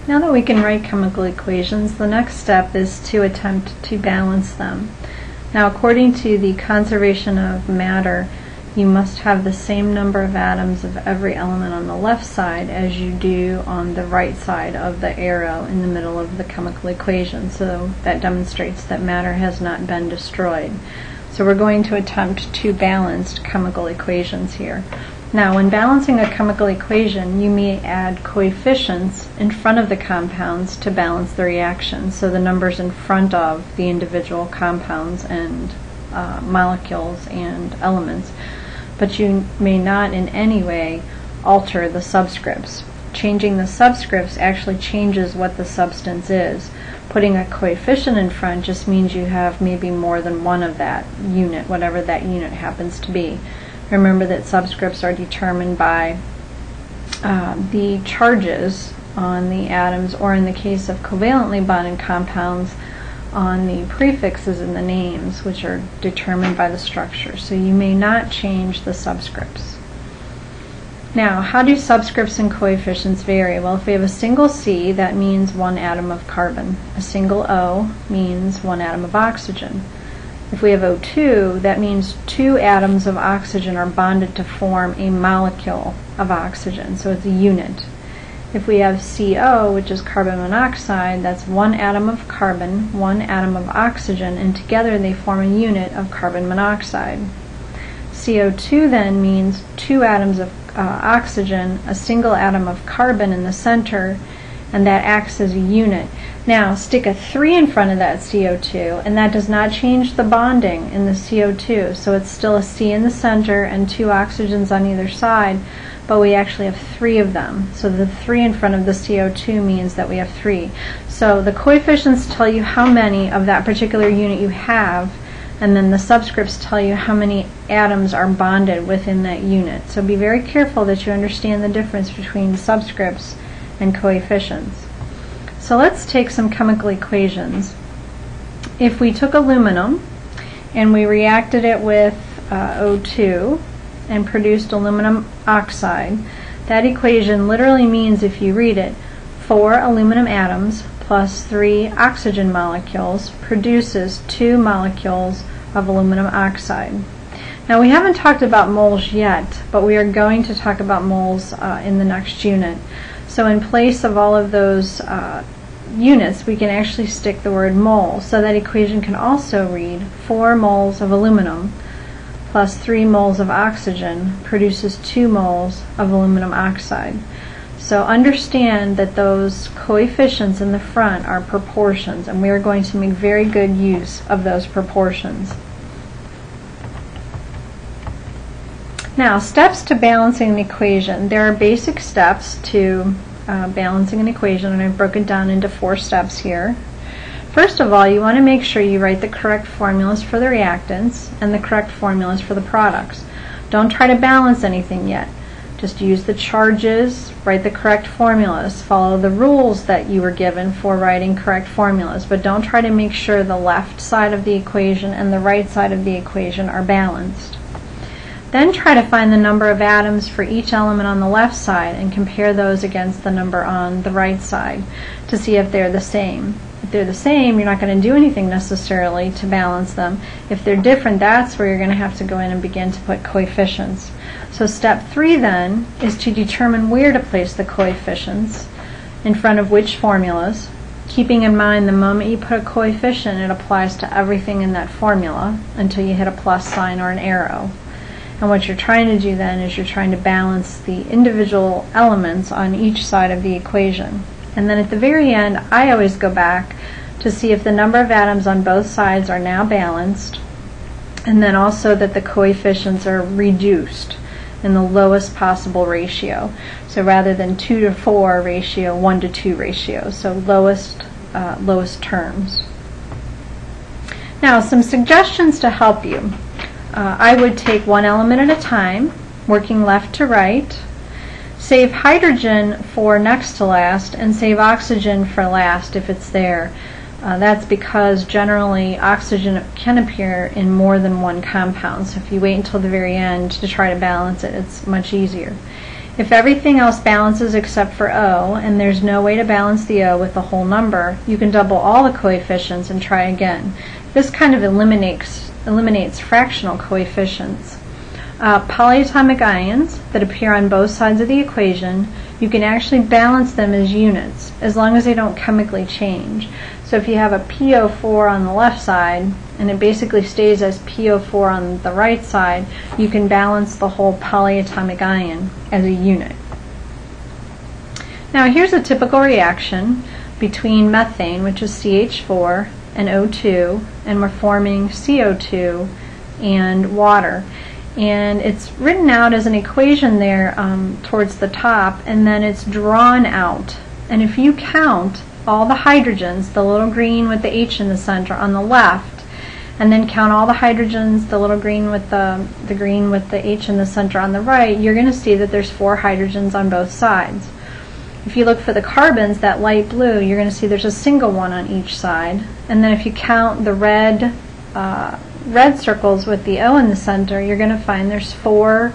Now that we can write chemical equations, the next step is to attempt to balance them. Now, according to the conservation of matter, you must have the same number of atoms of every element on the left side as you do on the right side of the arrow in the middle of the chemical equation. So that demonstrates that matter has not been destroyed. So we're going to attempt to balance chemical equations here. Now, when balancing a chemical equation, you may add coefficients in front of the compounds to balance the reaction. So the numbers in front of the individual compounds and molecules and elements. But you may not in any way alter the subscripts. Changing the subscripts actually changes what the substance is. Putting a coefficient in front just means you have maybe more than one of that unit, whatever that unit happens to be. Remember that subscripts are determined by the charges on the atoms, or in the case of covalently bonded compounds, on the prefixes in the names, which are determined by the structure. So you may not change the subscripts. Now, how do subscripts and coefficients vary? Well, if we have a single C, that means one atom of carbon. A single O means one atom of oxygen. If we have O2, that means two atoms of oxygen are bonded to form a molecule of oxygen, so it's a unit. If we have CO, which is carbon monoxide, that's one atom of carbon, one atom of oxygen, and together they form a unit of carbon monoxide. CO2 then means two atoms of oxygen, a single atom of carbon in the center, and that acts as a unit. Now, stick a 3 in front of that CO2, and that does not change the bonding in the CO2. So it's still a C in the center and two oxygens on either side, but we actually have 3 of them. So the 3 in front of the CO2 means that we have 3. So the coefficients tell you how many of that particular unit you have, and then the subscripts tell you how many atoms are bonded within that unit. So be very careful that you understand the difference between subscripts and coefficients. So let's take some chemical equations. If we took aluminum and we reacted it with O2 and produced aluminum oxide, that equation literally means, if you read it, 4 aluminum atoms plus 3 oxygen molecules produces 2 molecules of aluminum oxide. Now, we haven't talked about moles yet, but we are going to talk about moles in the next unit. So in place of all of those units, we can actually stick the word mole. So that equation can also read 4 moles of aluminum plus 3 moles of oxygen produces 2 moles of aluminum oxide. So understand that those coefficients in the front are proportions, and we are going to make very good use of those proportions. Now, steps to balancing an equation. There are basic steps to balancing an equation, and I've broken down into 4 steps here. First of all, you want to make sure you write the correct formulas for the reactants and the correct formulas for the products. Don't try to balance anything yet. Just use the charges, write the correct formulas, follow the rules that you were given for writing correct formulas, but don't try to make sure the left side of the equation and the right side of the equation are balanced. Then try to find the number of atoms for each element on the left side and compare those against the number on the right side to see if they're the same. If they're the same, you're not going to do anything necessarily to balance them. If they're different, that's where you're going to have to go in and begin to put coefficients. So step 3 then is to determine where to place the coefficients in front of which formulas, keeping in mind the moment you put a coefficient, it applies to everything in that formula until you hit a plus sign or an arrow. And what you're trying to do then is you're trying to balance the individual elements on each side of the equation. And then at the very end, I always go back to see if the number of atoms on both sides are now balanced, and then also that the coefficients are reduced in the lowest possible ratio. So rather than 2 to 4 ratio, 1 to 2 ratio. So lowest terms. Now, some suggestions to help you. I would take one element at a time, working left to right. Save hydrogen for next to last, and save oxygen for last if it's there. That's because generally oxygen can appear in more than one compound. So if you wait until the very end to try to balance it, it's much easier. If everything else balances except for O, and there's no way to balance the O with the whole number, you can double all the coefficients and try again. This kind of eliminates fractional coefficients. Polyatomic ions that appear on both sides of the equation, you can actually balance them as units, as long as they don't chemically change. So if you have a PO4 on the left side, and it basically stays as PO4 on the right side, you can balance the whole polyatomic ion as a unit. Now here's a typical reaction between methane, which is CH4, and O2, and we're forming CO2 and water. And it's written out as an equation there towards the top, and then it's drawn out. And if you count all the hydrogens, the little green with the H in the center on the left, and then count all the hydrogens, the little green with the green with the H in the center on the right, you're going to see that there's 4 hydrogens on both sides. If you look for the carbons, that light blue, you're going to see there's a single one on each side. And then if you count the red circles with the O in the center, you're going to find there's 4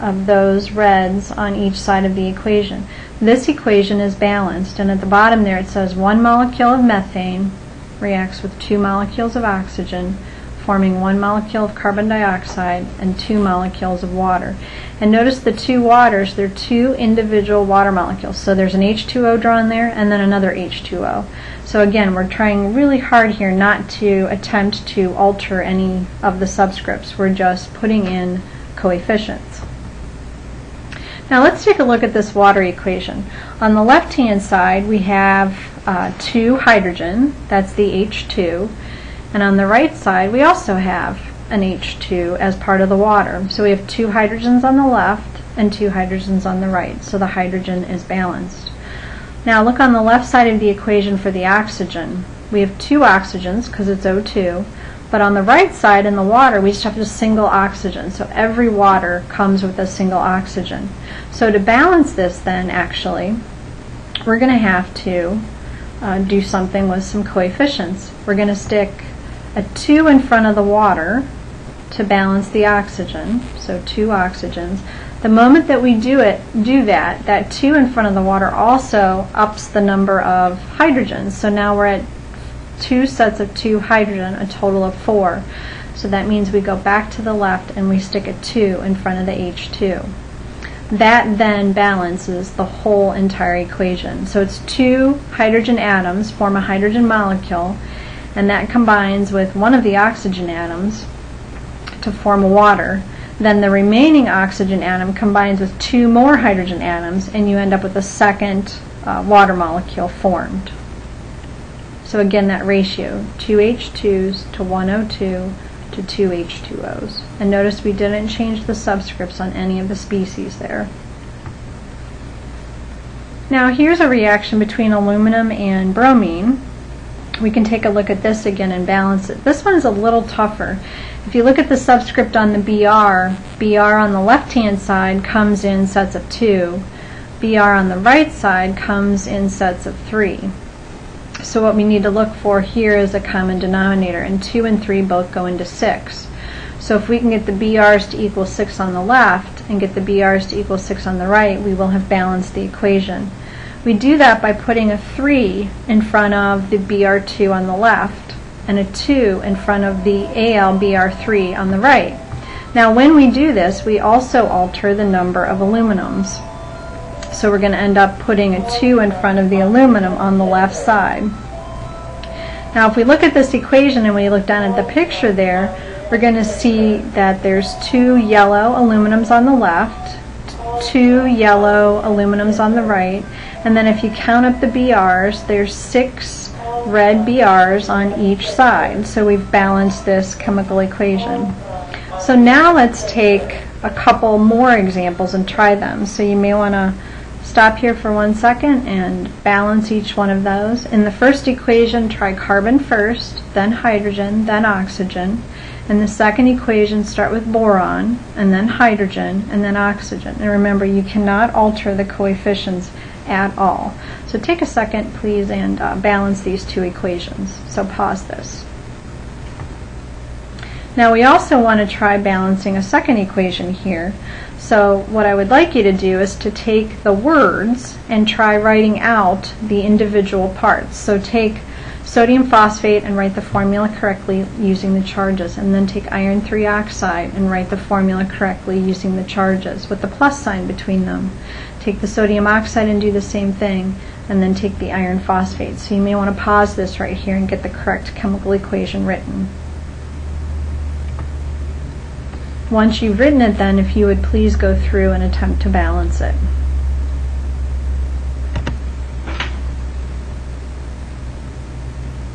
of those reds on each side of the equation. This equation is balanced, and at the bottom there it says 1 molecule of methane reacts with 2 molecules of oxygen, forming 1 molecule of carbon dioxide and 2 molecules of water. And notice the 2 waters, they're 2 individual water molecules. So there's an H2O drawn there and then another H2O. So again, we're trying really hard here not to attempt to alter any of the subscripts. We're just putting in coefficients. Now let's take a look at this water equation. On the left-hand side, we have 2 hydrogen, that's the H2, and on the right side, we also have an H2 as part of the water. So we have 2 hydrogens on the left and 2 hydrogens on the right, so the hydrogen is balanced. Now look on the left side of the equation for the oxygen. We have 2 oxygens because it's O2, but on the right side in the water we just have a single oxygen, so every water comes with a single oxygen. So to balance this then, actually, we're going to have to do something with some coefficients. We're going to stick a 2 in front of the water to balance the oxygen, so 2 oxygens. The moment that we do that, that 2 in front of the water also ups the number of hydrogens. So now we're at 2 sets of 2 hydrogen, a total of 4. So that means we go back to the left and we stick a 2 in front of the H2. That then balances the whole entire equation. So it's 2 hydrogen atoms form a hydrogen molecule, and that combines with one of the oxygen atoms to form water. Then the remaining oxygen atom combines with 2 more hydrogen atoms, and you end up with a second water molecule formed. So again, that ratio, 2 H2s to 1 O2 to 2 H2Os. And notice we didn't change the subscripts on any of the species there. Now here's a reaction between aluminum and bromine. We can take a look at this again and balance it. This one's a little tougher. If you look at the subscript on the BR on the left-hand side comes in sets of 2. BR on the right side comes in sets of 3. So what we need to look for here is a common denominator, and 2 and 3 both go into 6. So if we can get the BRs to equal 6 on the left and get the BRs to equal 6 on the right, we will have balanced the equation. We do that by putting a 3 in front of the BR2 on the left and a 2 in front of the AlBr3 on the right. Now when we do this, we also alter the number of aluminums. So we're going to end up putting a 2 in front of the aluminum on the left side. Now if we look at this equation and we look down at the picture there, we're going to see that there's 2 yellow aluminums on the left, 2 yellow aluminums on the right, and then if you count up the BRs, there's 6 red BRs on each side. So we've balanced this chemical equation. So now let's take a couple more examples and try them. So you may want to stop here for 1 second and balance each one of those. In the first equation, try carbon first, then hydrogen, then oxygen. In the second equation, start with boron, and then hydrogen, and then oxygen. And remember, you cannot alter the coefficients at all. So take a second, please, and balance these 2 equations. So pause this. Now we also want to try balancing a second equation here. So what I would like you to do is to take the words and try writing out the individual parts. So take sodium phosphate and write the formula correctly using the charges, and then take iron 3 oxide and write the formula correctly using the charges with the plus sign between them. Take the sodium oxide and do the same thing, and then take the iron phosphate. So you may want to pause this right here and get the correct chemical equation written. Once you've written it, then, if you would please go through and attempt to balance it.